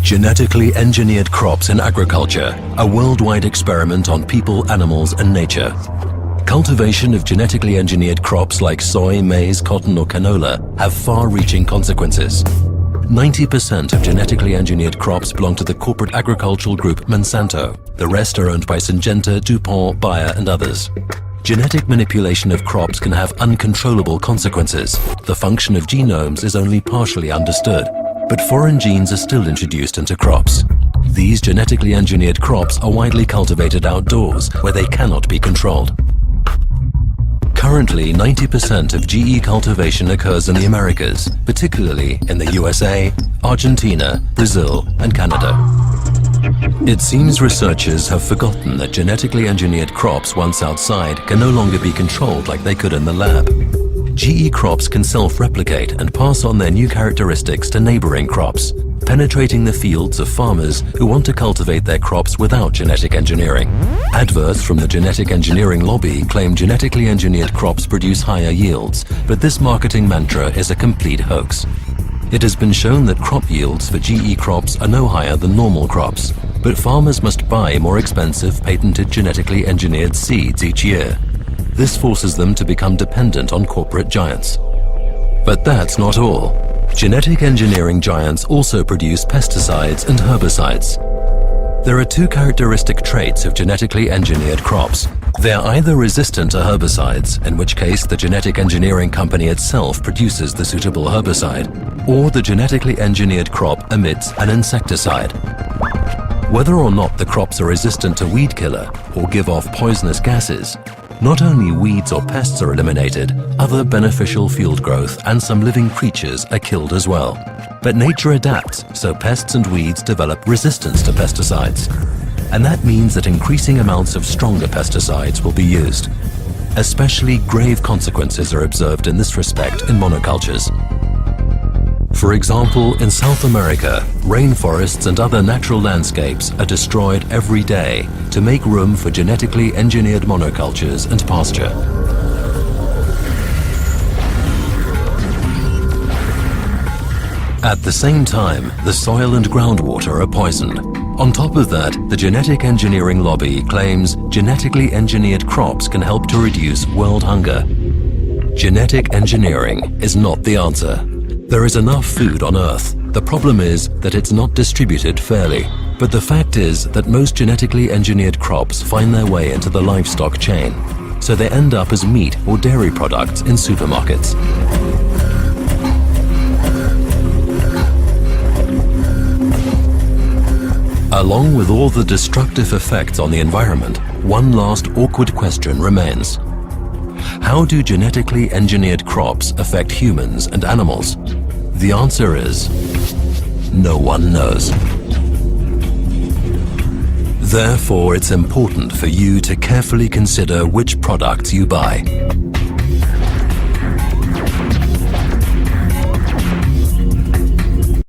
Genetically engineered crops in agriculture, a worldwide experiment on people, animals, and nature. Cultivation of genetically engineered crops like soy, maize, cotton, or canola have far-reaching consequences. 90% of genetically engineered crops belong to the corporate agricultural group Monsanto. The rest are owned by Syngenta, DuPont, Bayer, and others. Genetic manipulation of crops can have uncontrollable consequences. The function of genomes is only partially understood, but foreign genes are still introduced into crops. These genetically engineered crops are widely cultivated outdoors, where they cannot be controlled. Currently, 90% of GE cultivation occurs in the Americas, particularly in the USA, Argentina, Brazil, and Canada. It seems researchers have forgotten that genetically engineered crops once outside can no longer be controlled like they could in the lab. GE crops can self-replicate and pass on their new characteristics to neighboring crops, penetrating the fields of farmers who want to cultivate their crops without genetic engineering. Adverts from the genetic engineering lobby claim genetically engineered crops produce higher yields, but this marketing mantra is a complete hoax. It has been shown that crop yields for GE crops are no higher than normal crops, but farmers must buy more expensive patented genetically engineered seeds each year. This forces them to become dependent on corporate giants. But that's not all. Genetic engineering giants also produce pesticides and herbicides. There are two characteristic traits of genetically engineered crops. They are either resistant to herbicides, in which case the genetic engineering company itself produces the suitable herbicide, or the genetically engineered crop emits an insecticide. Whether or not the crops are resistant to weed killer or give off poisonous gases, not only weeds or pests are eliminated, other beneficial field growth and some living creatures are killed as well. But nature adapts, so pests and weeds develop resistance to pesticides. And that means that increasing amounts of stronger pesticides will be used. Especially grave consequences are observed in this respect in monocultures. For example, in South America, rainforests and other natural landscapes are destroyed every day to make room for genetically engineered monocultures and pasture. At the same time, the soil and groundwater are poisoned. On top of that, the genetic engineering lobby claims genetically engineered crops can help to reduce world hunger. Genetic engineering is not the answer. There is enough food on Earth. The problem is that it's not distributed fairly. But the fact is that most genetically engineered crops find their way into the livestock chain, so they end up as meat or dairy products in supermarkets. Along with all the destructive effects on the environment, one last awkward question remains. How do genetically engineered crops affect humans and animals? The answer is, no one knows. Therefore, it's important for you to carefully consider which products you buy.